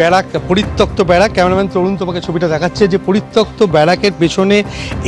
Barrack, পরিত্যক্ত barrack. Cameraman তরুণ তোমাকে ছবিটা দেখাচ্ছে যে পরিত্যক্ত ব্যারাকের পেছনে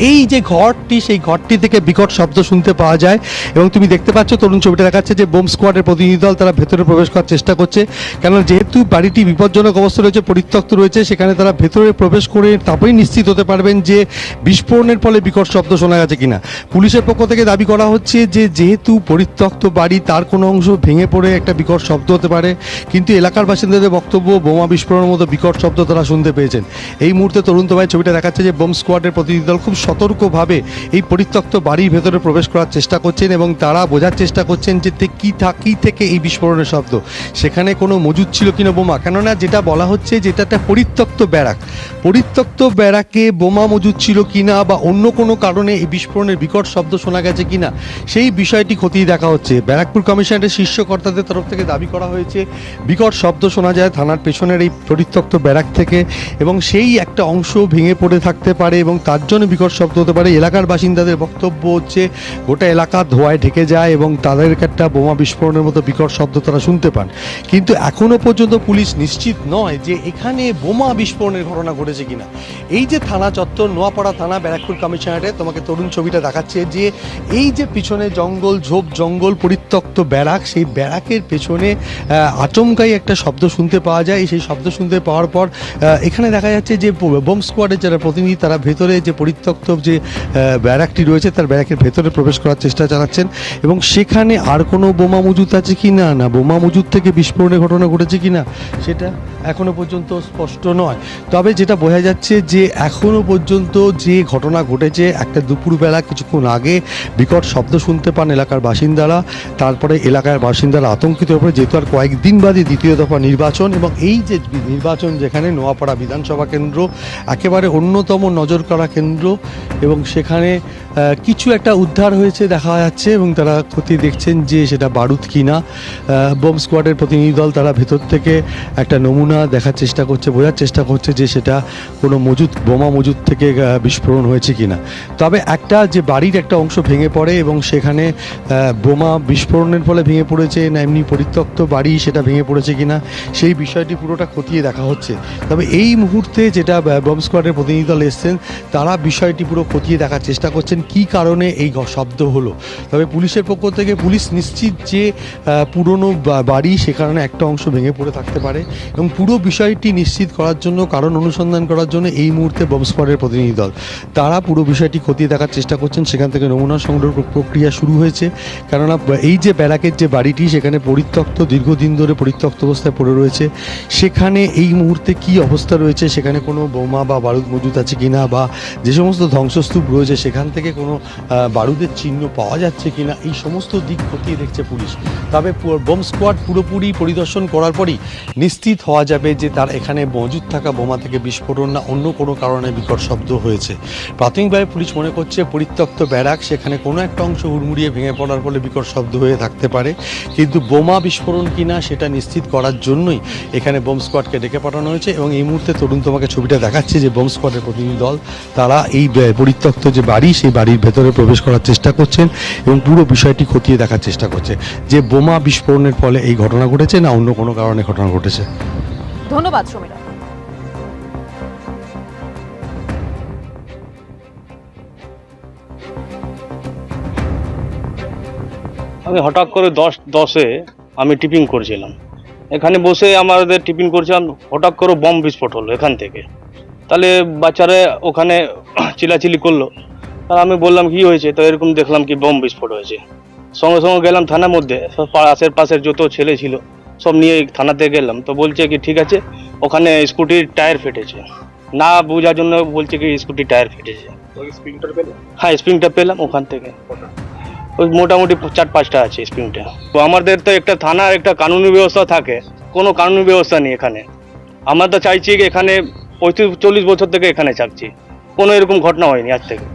এই যে ঘরটি, সেই ঘরটি থেকে বিকট শব্দ শুনতে পাওয়া যায় এবং তুমি দেখতে পাচ্ছ তরুণ ছবিটা দেখাচ্ছে যে বোম স্কোয়াডের প্রতিনিধি দল তারা ভেতরে প্রবেশ করার চেষ্টা করছে। কেননা যেহেতু বাড়িটি বিপজ্জনক অবস্থা রয়েছে, পরিত্যক্ত রয়েছে, সেখানে তারা ভেতরে প্রবেশ করে তবেই নিশ্চিত হতে পারবেন যে বিস্ফোরণের ফলে বিকট শব্দ শোনা গেছে কিনা। পুলিশের পক্ষ থেকে দাবি করা হচ্ছে যে যেহেতু পরিত্যক্ত বাড়ি, তার কোনো অংশ ভেঙে পড়ে একটা বিকট শব্দ হতে পারে, কিন্তু এলাকার বাসিন্দাদের বক্তব্য বোমা বিস্ফোরণের মতো বিকট শব্দ তারা শুনতে পেয়েছেন। এই মুহূর্তে তরুণ তোমায় ছবিটা দেখাচ্ছে যে বোম স্কোয়াডের প্রতিনিধি দল খুব সতর্কভাবে এই পরিত্যক্ত বাড়ির ভেতরে প্রবেশ করার চেষ্টা করছেন এবং তারা বোঝার চেষ্টা করছেন যে কী থেকে এই বিস্ফোরণের শব্দ, সেখানে কোনো মজুদ ছিল কিনা বোমা। কেননা যেটা বলা হচ্ছে যে এটা একটা পরিত্যক্ত ব্যারাক, পরিত্যক্ত ব্যারাকে বোমা মজুদ ছিল কিনা বা অন্য কোনো কারণে এই বিস্ফোরণের বিকট শব্দ শোনা গেছে কিনা, সেই বিষয়টি খতিয়ে দেখা হচ্ছে। ব্যারাকপুর কমিশনারের শীর্ষ কর্তাদের তরফ থেকে দাবি করা হয়েছে বিকট শব্দ শোনা যায় থানার পেছনের এই পরিত্যক্ত ব্যারাক থেকে এবং সেই একটা অংশ ভেঙে পড়ে থাকতে পারে এবং তার জন্য বিকট শব্দ হতে পারে। এলাকার বাসিন্দাদের বক্তব্য হচ্ছে গোটা এলাকা ধোঁয়ায় ঢেকে যায় এবং তাদেরকে একটা বোমা বিস্ফোরণের মতো বিকট শব্দ তারা শুনতে পান। কিন্তু এখনও পর্যন্ত পুলিশ নিশ্চিত নয় যে এখানে বোমা বিস্ফোরণের ঘটনা ঘটেছে কিনা। এই যে থানা চত্বর, নোয়াপাড়া থানা, ব্যারাকপুর কমিশনারে তোমাকে তরুণ ছবিটা দেখাচ্ছে যে এই যে পিছনে জঙ্গল, ঝোপ জঙ্গল, পরিত্যক্ত ব্যারাক, সেই ব্যারাকের পেছনে আচমকাই একটা শব্দ শুনতে পাওয়া যায়। সেই শব্দ শুনতে পাওয়ার পর এখানে দেখা যাচ্ছে যে বোম স্কোয়াডের যারা প্রতিনিধি তারা ভেতরে যে পরিত্যক্ত যে ব্যারাকটি রয়েছে তার ব্যারাকের ভেতরে প্রবেশ করার চেষ্টা চালাচ্ছেন এবং সেখানে আর কোনো বোমা মজুদ আছে কি না, না বোমা মজুদ থেকে বিস্ফোরণের ঘটনা ঘটেছে কি না, সেটা এখনও পর্যন্ত স্পষ্ট নয়। তবে যেটা বোঝা যাচ্ছে যে এখনও পর্যন্ত যে ঘটনা ঘটেছে, একটা দুপুরবেলা কিছুক্ষণ আগে বিকট শব্দ শুনতে পান এলাকার বাসিন্দারা। তারপরে এলাকার বাসিন্দারা আতঙ্কিত হয়ে, যেহেতু আর কয়েকদিন বাদে দ্বিতীয় দফা নির্বাচন এবং এই যে নির্বাচন যেখানে নোয়াপাড়া বিধানসভা কেন্দ্র একেবারে অন্যতম নজর করা কেন্দ্র এবং সেখানে কিছু একটা উদ্ধার হয়েছে দেখা যাচ্ছে এবং তারা খতিয়ে দেখছেন যে সেটা বারুদ কিনা। বোম স্কোয়াডের প্রতিনিধি দল তারা ভেতর থেকে একটা নমুনা দেখার চেষ্টা করছে, বোঝার চেষ্টা করছে যে সেটা কোনো বোমা মজুদ থেকে বিস্ফোরণ হয়েছে কিনা। তবে একটা যে বাড়ির একটা অংশ ভেঙে পড়ে এবং সেখানে বোমা বিস্ফোরণের ফলে ভেঙে পড়েছে না এমনি পরিত্যক্ত বাড়ি সেটা ভেঙে পড়েছে কিনা, সেই বিষয়টি পুরোটা খতিয়ে দেখা হচ্ছে। তবে এই মুহূর্তে যেটা বোম স্কোয়াডের প্রতিনিধি দল এসছেন, তারা বিষয়টি পুরো খতিয়ে দেখার চেষ্টা করছেন কী কারণে এই শব্দ হলো। তবে পুলিশের পক্ষ থেকে পুলিশ নিশ্চিত যে পুরনো বাড়ি, সে কারণে একটা অংশ ভেঙে পড়ে থাকতে পারে এবং পুরো বিষয়টি নিশ্চিত করার জন্য, কারণ অনুসন্ধান করার জন্য এই মুহূর্তে বোম স্কোয়াডের প্রতিনিধি দল তারা পুরো বিষয়টি খতিয়ে দেখার চেষ্টা করছেন। সেখান থেকে নমুনা সংগ্রহ প্রক্রিয়া শুরু হয়েছে। কেননা এই যে ব্যারাকের যে বাড়িটি সেখানে পরিত্যক্ত, দীর্ঘদিন ধরে পরিত্যক্ত অবস্থায় পড়ে রয়েছে, সেখানে এই মুহূর্তে কি অবস্থা রয়েছে, সেখানে কোনো বোমা বা বারুদ মজুদ আছে কিনা বা যে সমস্ত ধ্বংসস্তূপ রয়েছে সেখান থেকে কোনো বারুদের চিহ্ন পাওয়া যাচ্ছে কিনা, এই সমস্ত দিক খতিয়ে দেখছে পুলিশ। তবে বোম স্কোয়াড পুরোপুরি পরিদর্শন করার পরই নিশ্চিত হওয়া যাবে যে তার এখানে মজুদ থাকা বোমা থেকে বিস্ফোরণ না অন্য কোনো কারণে বিকট শব্দ হয়েছে। প্রাথমিকভাবে পুলিশ মনে করছে পরিত্যক্ত ব্যারাক, সেখানে কোনো একটা অংশ হুড়মুড়িয়ে ভেঙে পড়ার ফলে বিকট শব্দ হয়ে থাকতে পারে, কিন্তু বোমা বিস্ফোরণ কিনা সেটা নিশ্চিত করার জন্যই এখানে বোম স্কোয়াডকে ডেকে পাঠানো হয়েছে। এবং এই মুহূর্তে তরুণ তোমাকে ছবিটা দেখাচ্ছে যে বোম স্কোয়াডের প্রতিনিধি দল তারা এই পরিত্যক্ত যে বাড়ি, সেই বাড়ির ভেতরে প্রবেশ করার চেষ্টা করছেন এবং পুরো বিষয়টি খতিয়ে দেখার চেষ্টা করছে যে বোমা বিস্ফোরণের ফলে এই ঘটনা ঘটেছে না অন্য কোনো কারণে ঘটনা ঘটেছে। ধন্যবাদ সমীরা। আমি হঠাৎ করে 10:10-এ আমি টিফিন করছিলাম, এখানে বসে আমাদের টিফিন করছিলাম, হঠাৎ করে বম বিস্ফোট হলো এখান থেকে। তাহলে বাচ্চারা ওখানে চিলাচিলি করলো, আর আমি বললাম কি হয়েছে, তো এরকম দেখলাম কি বম বিস্ফোট হয়েছে। সঙ্গে সঙ্গে গেলাম থানার মধ্যে, সব আশেপাশের যত ছেলে ছিল সব নিয়ে থানাতে গেলাম। তো বলছে কি ঠিক আছে, ওখানে স্কুটির টায়ার ফেটেছে, না বোঝার জন্য বলছে কি স্কুটির টায়ার ফেটেছে। হ্যাঁ, স্প্রিংটা পেলাম ওখান থেকে, ওই মোটামুটি 4-5টা আছে স্প্রিংটা। তো আমাদের তো একটা থানার একটা কানুনি ব্যবস্থা থাকে, কোনো কানুনি ব্যবস্থা নেই এখানে। আমরা তো চাইছি কি এখানে 35-40 বছর থেকে এখানে থাকছি, কোনো এরকম ঘটনা হয়নি আজ থেকে।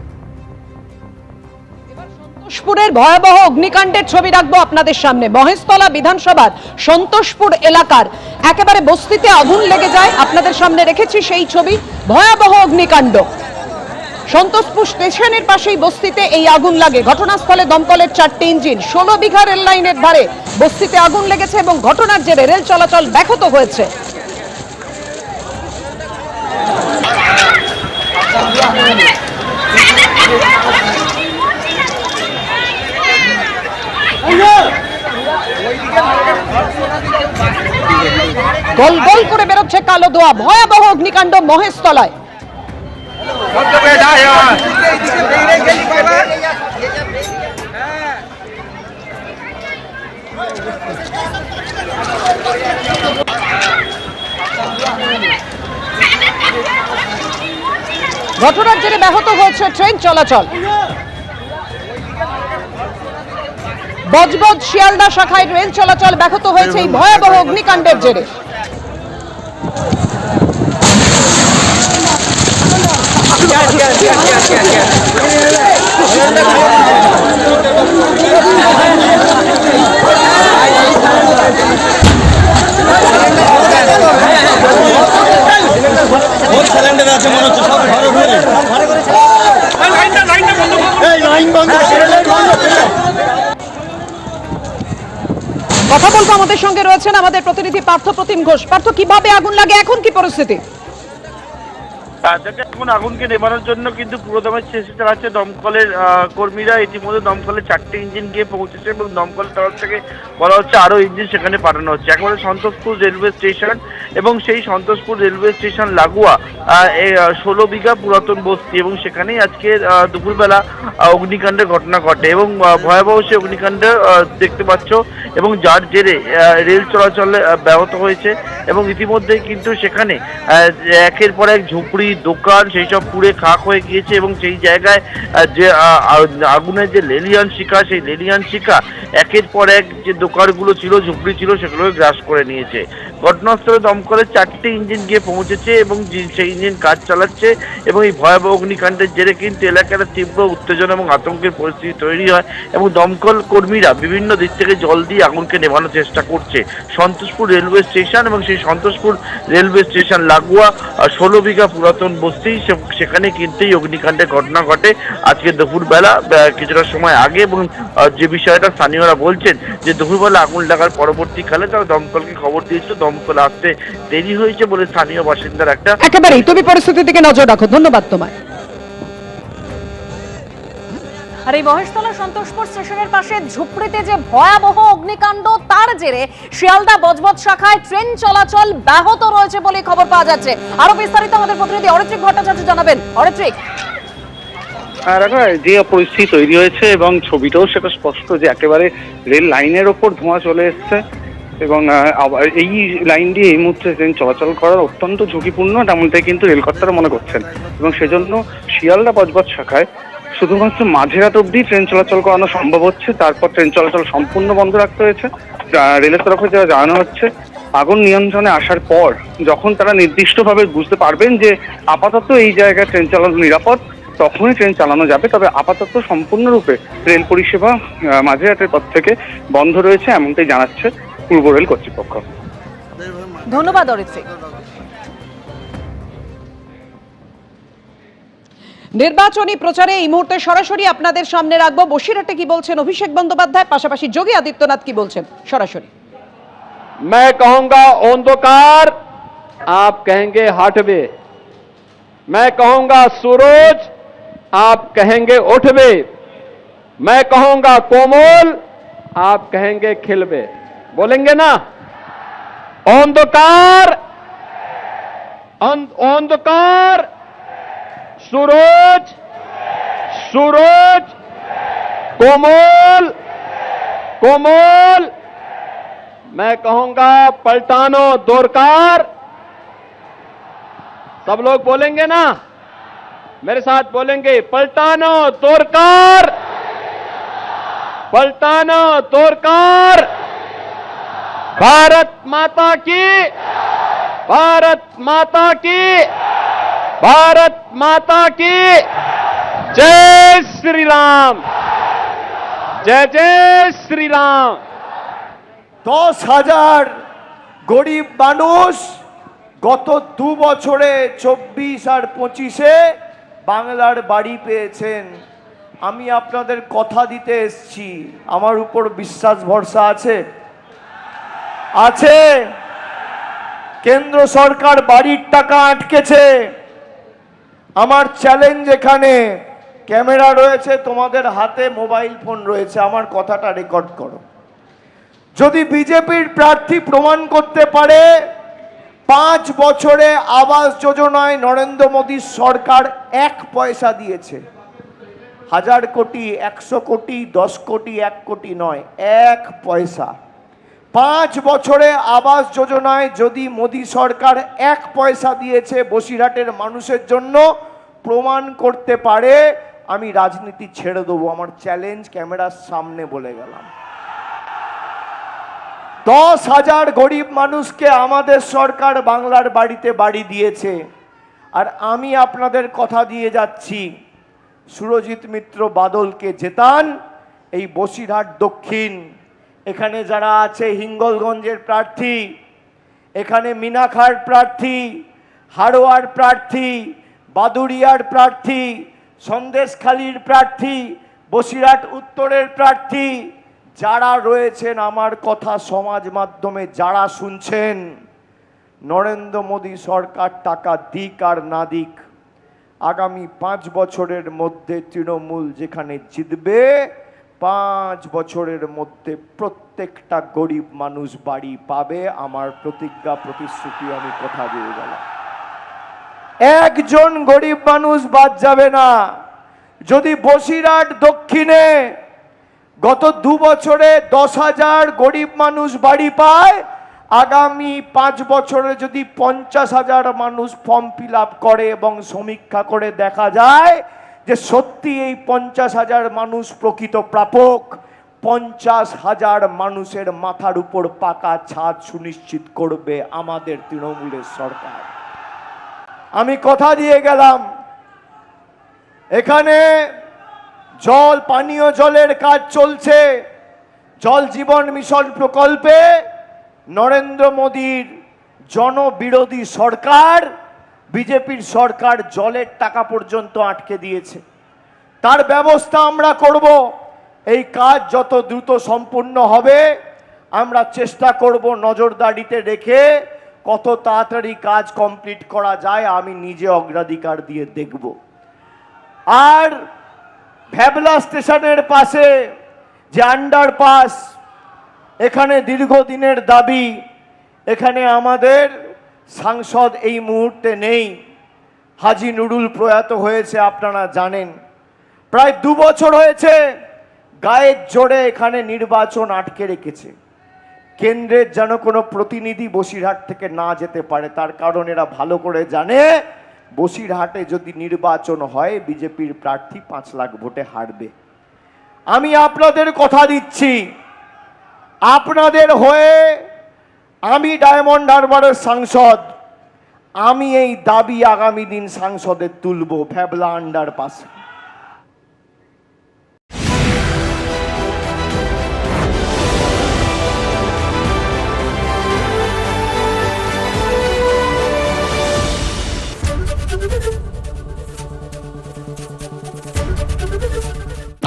সন্তোষপুরের ভয়াবহ অগ্নিকাণ্ডের ছবি রাখবো আপনাদের সামনে। মহেশতলা বিধানসভার সন্তোষপুর এলাকার একেবারে বস্তিতে আগুন লেগে যায়, আপনাদের সামনে রেখেছি সেই ছবি। ভয়াবহ অগ্নিকাণ্ড, সন্তোষপুর স্টেশনের পাশেই বস্তিতে এই আগুন লাগে। ঘটনাস্থলে দমকলের 4টি ইঞ্জিন, 16 বিঘা রেল লাইনের ধারে বস্তিতে আগুন লেগেছে এবং ঘটনার জেরে রেল চলাচল ব্যাহত হয়েছে। গল গল করে বেরোচ্ছে কালো ধোঁয়া। ভয়াবহ অগ্নিকাণ্ড মহেশতলায়। ঘটনার জেরে ব্যাহত হয়েছে ট্রেন চলাচল। বজবজ শিয়ালদা শাখায় রেল চলাচল ব্যাহত হয়েছে এই ভয়াবহ অগ্নিকাণ্ডের জেরে। কথা বলবো, আমাদের সঙ্গে রয়েছেন আমাদের প্রতিনিধি পার্থ প্রতিম ঘোষ। পার্থ, কিভাবে আগুন লাগে, এখন কি পরিস্থিতি? এখন আগুনকে নেভানোর জন্য কিন্তু পুরোদমে চেষ্টা চালাচ্ছে দমকলের কর্মীরা। ইতিমধ্যে দমকলের 4টে ইঞ্জিন গিয়ে পৌঁছেছে এবং দমকলের তরফ থেকে বলা হচ্ছে আরো ইঞ্জিন সেখানে পাঠানো হচ্ছে। একেবারে সন্তোষপুর রেলওয়ে স্টেশন এবং সেই সন্তোষপুর রেলওয়ে স্টেশন লাগোয়া 16 বিঘা পুরাতন বস্তি এবং সেখানেই আজকে দুপুরবেলা অগ্নিকাণ্ডের ঘটনা ঘটে এবং ভয়াবহ সেই অগ্নিকাণ্ড দেখতে পাচ্ছ এবং যার জেরে রেল চলাচল ব্যাহত হয়েছে এবং ইতিমধ্যেই কিন্তু সেখানে একের পর এক ঝুপড়ি, দোকান সেই সব পুড়ে খাক হয়ে গিয়েছে এবং সেই জায়গায় যে আগুনের যে লেলিয়ান শিখা, সেই লেলিয়ান শিখা একের পর এক যে দোকানগুলো ছিল, ঝুপড়ি ছিল, সেগুলোকে গ্রাস করে নিয়েছে। ঘটনাস্থলে দমকলের 4টে ইঞ্জিন গিয়ে পৌঁছেছে এবং সেই ইঞ্জিন কাজ চালাচ্ছে এবং এই ভয়াবহ অগ্নিকাণ্ডের জেরে কিন্তু এলাকার তীব্র উত্তেজনা এবং আতঙ্কের পরিস্থিতি তৈরি হয় এবং দমকল কর্মীরা বিভিন্ন দিক থেকে জল দিয়ে আগুনকে নেভানোর চেষ্টা করছে। সন্তোষপুর রেলওয়ে স্টেশন এবং সেই সন্তোষপুর রেলওয়ে স্টেশন লাগোয়া 16 বিঘা পুরাতন বস্তি, সেখানে কিন্তু এই অগ্নিকাণ্ডের ঘটনা ঘটে আজকে দুপুরবেলা কিছুটা সময় আগে। এবং যে বিষয়টা স্থানীয়রা বলছেন যে দুপুরবেলা আগুন লাগার পরবর্তীকালে তারা দমকলকে খবর দিয়েছিল, দমকল আসতে দেরি হয়েছে বলে স্থানীয় বাসিন্দার একটা। একেবারেই, তুমি পরিস্থিতির দিকে নজর রাখো। ধন্যবাদ তোমায়। আর এই মহেশতলা সন্তোষপুর স্টেশনের পাশে ঝুপড়িতে যে ভয়াবহ অগ্নিকাণ্ড, তার জেরে শিয়ালদা বজবজ শাখায় ট্রেন চলাচল ব্যাহত রয়েছে বলে খবর পাওয়া যাচ্ছে। আরো বিস্তারিত আমাদের প্রতিনিধি অরিত্রিক ভট্টাচার্য জানাবেন। অরিত্রিক, যে পরিস্থিতি তৈরি হয়েছে এবং ছবিটাও সেটা স্পষ্ট যে একেবারে রেল লাইনের ওপর ধোঁয়া চলে এসছে এবং এই লাইন দিয়ে এই মুহূর্তে ট্রেন চলাচল করা অত্যন্ত ঝুঁকিপূর্ণ, তেমনটাই কিন্তু রেলকর্তারা মনে করছেন এবং সেজন্য শিয়ালদা বজবজ শাখায় শুধুমাত্র মাঝরাত অবধি ট্রেন চলাচল করানো সম্ভব হচ্ছে, তারপর ট্রেন চলাচল সম্পূর্ণ বন্ধ রাখতে হয়েছে। রেলের তরফে যা জানানো হচ্ছে, আগুন নিয়ন্ত্রণে আসার পর যখন তারা নির্দিষ্টভাবে বুঝতে পারবেন যে আপাতত এই জায়গায় ট্রেন চালানো নিরাপদ, তখনই ট্রেন চালানো যাবে। তবে আপাতত সম্পূর্ণরূপে রেল পরিষেবা মাঝরাতের পর থেকে বন্ধ রয়েছে, এমনটাই জানাচ্ছে পূর্ব রেল কর্তৃপক্ষ। ধন্যবাদ অরিত্রিক। নির্বাচনী প্রচারে এই মুহূর্তে সরাসরি আপনাদের সামনে রাখবো বসিরহাটে কি বলছেন অভিষেক বন্দ্যোপাধ্যায়, পাশাপাশি যোগী আদিত্যনাথ কি বলছেন সরাসরি। मैं कहूंगा अंधकार, आप कहेंगे हटवे। मैं कहूंगा सूरज, आप कहेंगे उठवे। मैं कहूंगा कोमल, आप कहेंगे खिलवे। बोलेंगे ना? अंधकार, अंधकार, सूरज, सूरज, कोमल, कोमल। मैं कहूंगा पलटानो दौरकार। सब लोग बोलेंगे ना? मेरे साथ बोलेंगे, पलटानो दौरकार, पलटानो दौरकार। भारत माता की, भारत माता की, भारत माता की जय श्री राम, जय जय श्री राम। 10,000 গরিব মানুষ গত 2 বছরে 24 আর 25-এ বাংলার বাড়ি পেয়েছেন। আমি আপনাদের কথা দিতে এসেছি, আমার উপর বিশ্বাস ভরসা আছে? আছে? কেন্দ্র সরকার বাড়ির টাকা আটকেছে। আমার চ্যালেঞ্জ, এখানে ক্যামেরা রয়েছে, তোমাদের হাতে মোবাইল ফোন রয়েছে, আমার কথাটা রেকর্ড করো। যদি বিজেপির প্রার্থী প্রমাণ করতে পারে 5 বছরে আবাস যোজনায় নরেন্দ্র মোদী সরকার 1 পয়সা দিয়েছে। 1000 কোটি, 100 কোটি, 10 কোটি, 1 কোটি নয়, 1 পয়সা। 5 বছরে আবাস যোজনায় যদি মোদী সরকার 1 পয়সা দিয়েছে বসিরহাটের মানুষের জন্য, প্রমাণ করতে পারে, আমি রাজনীতি ছেড়ে দেবো। আমার চ্যালেঞ্জ ক্যামেরার সামনে বলে গেলাম। 10,000 গরিব মানুষকে আমাদের সরকার বাংলার বাড়িতে বাড়ি দিয়েছে। আর আমি আপনাদের কথা দিয়ে যাচ্ছি, সুরজিৎ মিত্র বাদলকে জেতান এই বসিরহাট দক্ষিণ। এখানে যারা আছে হিঙ্গলগঞ্জের প্রার্থী, এখানে মিনাখার প্রার্থী, হাড়োয়ার প্রার্থী, বাদুড়িয়ার প্রার্থী, সন্দেশখালীর প্রার্থী, বসিরহাট উত্তরের প্রার্থী, যারা রয়েছেন আমার কথা সমাজ মাধ্যমে যারা শুনছেন, নরেন্দ্র মোদী সরকার টাকা দিক আর না দিক, আগামী 5 বছরের মধ্যে তৃণমূল যেখানে জিতবে, 5 বছরের মধ্যে প্রত্যেকটা গরিব মানুষ বাড়ি পাবে। আমার প্রতিজ্ঞা প্রতিশ্রুতি আমি কথা দিয়ে গেলাম। একজন গরিব মানুষ বাদ যাবে না। যদি বসিরহাট দক্ষিণে গত 2 বছরে 10,000 গরিব মানুষ বাড়ি পায়, আগামী 5 বছরে যদি 50,000 মানুষ ফর্ম ফিল আপ করে এবং সমীক্ষা করে দেখা যায় যে সত্যি এই 50,000 মানুষ প্রকৃত প্রাপক, 50,000 মানুষের মাথার উপর পাকা ছাদ সুনিশ্চিত করবে আমাদের তৃণমূলের সরকার। আমি কথা দিয়ে গেলাম। এখানে জল, পানীয় জলের কাজ চলছে। জল জীবন মিশন প্রকল্পে নরেন্দ্র মোদীর জনবিরোধী সরকার, বিজেপির সরকার জলের টাকা পর্যন্ত আটকে দিয়েছে। তার ব্যবস্থা আমরা করব। এই কাজ যত দ্রুত সম্পূর্ণ হবে আমরা চেষ্টা করব নজরদারিতে রেখে কত তাড়াতাড়ি কাজ কমপ্লিট করা যায় আমি নিজে অগ্রাধিকার দিয়ে দেখব। আর ভ্যাবলা স্টেশনের পাশে যে আন্ডারপাস, এখানে দীর্ঘদিনের দাবি, এখানে আমাদের সাংসদ এই মুহূর্তে নেই। হাজী নুরুল প্রয়াত হয়েছে আপনারা জানেন। প্রায় 2 বছর হয়েছে গায়ের জোরে এখানে নির্বাচন আটকে রেখেছে। কেন্দ্রের যেন কোনো প্রতিনিধি বসিরহাট থেকে না যেতে পারে, তার কারণ এরা ভালো করে জানে বসিরহাটে যদি নির্বাচন হয় বিজেপির প্রার্থী 5 লাখ ভোটে হারবে। আমি আপনাদের কথা দিচ্ছি, আপনাদের হয়ে আমি ডায়মন্ড হারবারের সাংসদ, আমি এই দাবি আগামী দিন সংসদে তুলব ভ্যাবলা আন্ডারপাসে।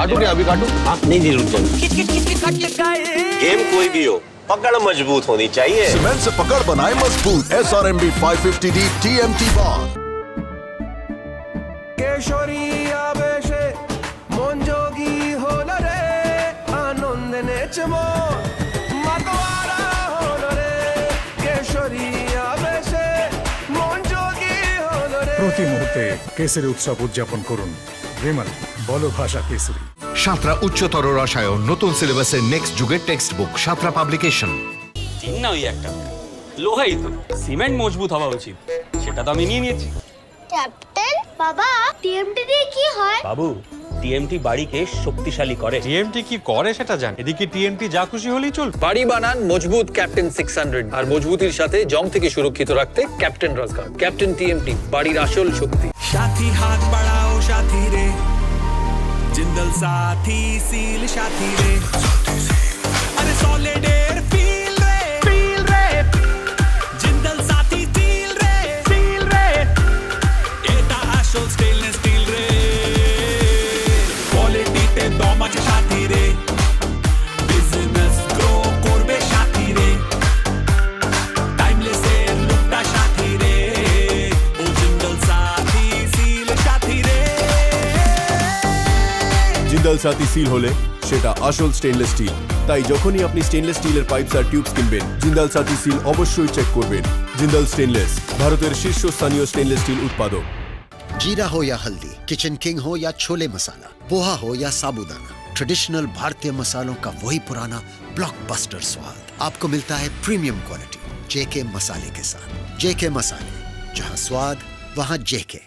काटू क्या अभी काटू? नहीं रुक जाओ। गेम कोई भी हो, पकड़ मजबूत होनी चाहिए। सीमेंट से पकड़ बनाए मजबूत। SRMB 550D TMT बार। केशरी आवेशे मंजोगी होलो रे, आनंद नेचमो मतवारा होलो रे। केशरी आवेशे मंजोगी होलो रे। প্রতি মুহূর্তে কেসরি উৎসব উদযাপন করুন। বিমল বলো ভাষা কেসরি। সাঁতরা উচ্চতর রসায়ন, নতুন সিলেবাসের নেক্সট যুগের টেক্সট বুক, সাঁতরা পাবলিকেশন। ঠিক না, ওই একটা লোহাই তো, সিমেন্ট মজবুত হওয়া উচিত, সেটা তো আমি নিয়ে নিয়েছি। ক্যাপ্টেন বাবা, টিএমটি দিয়ে কি হয়? বাবু, টিএমটি বাড়িকে শক্তিশালী করে। টিএমটি কি করে সেটা জান, এদিকে টিএমটি যা খুশি হলেই চল। বাড়ি বানান মজবুত ক্যাপ্টেন 600, আর মজবুতির সাথে জং থেকে সুরক্ষিত রাখতে ক্যাপ্টেন রাজগার। ক্যাপ্টেন টিএমটি, বাড়ির আসল শক্তি। সাথী হাত বাড়াও সাথী রে, जिंदल साथी सील साथी रे, अरे सॉलिडेर फील रे, जिंदल साथी सील रे, एटा আসল স্টেনলেস স্টিল রে, কোয়ালিটিতে দম আছে সাথী রে, বিজনেস গ্রো করবে সাথী রে, টাইমলেস এর লুকটা সাথী রে, ও জিন্দল সাথী সিল সাথী রে। जिंदल साथी सील होले সেটা আসল স্টেনলেস স্টিল। তাই যখনই আপনি স্টেনলেস স্টিলের পাইপস আর টিউবস কিনবেন, জিন্দাল সাথী সিল অবশ্যই চেক করবেন। জিন্দাল স্টেনলেস, ভারতের শীর্ষস্থানীয় স্টেনলেস স্টিল উৎপাদক। जीरा हो या हल्दी, किचन किंग हो या छोले मसाला, पोहा हो या साबूदाना, ट्रेडिशनल भारतीय मसालों का वही पुराना ब्लॉकबस्टर स्वाद आपको मिलता है प्रीमियम क्वालिटी जेके मसाले के साथ। जेके मसाले, जहां स्वाद वहां जेके।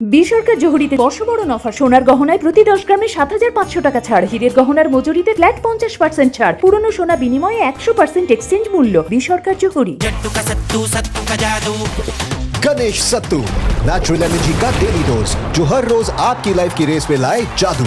বিসরকার জহুরিতে বর্ষবরণ অফার, সোনার গহনায় প্রতি 10 গ্রামে 7,500 টাকা ছাড়, হীরের গহনার মজুরিতে ফ্ল্যাট 50% ছাড়, পুরনো সোনা বিনিময়ে 100% এক্সচেঞ্জ মূল্য। বিসরকার জহুরি। गणेश सत्तू, नेचुरल एनर्जी का डेली डोज जो हर रोज आपकी लाइफ की रेस में लाए जादू।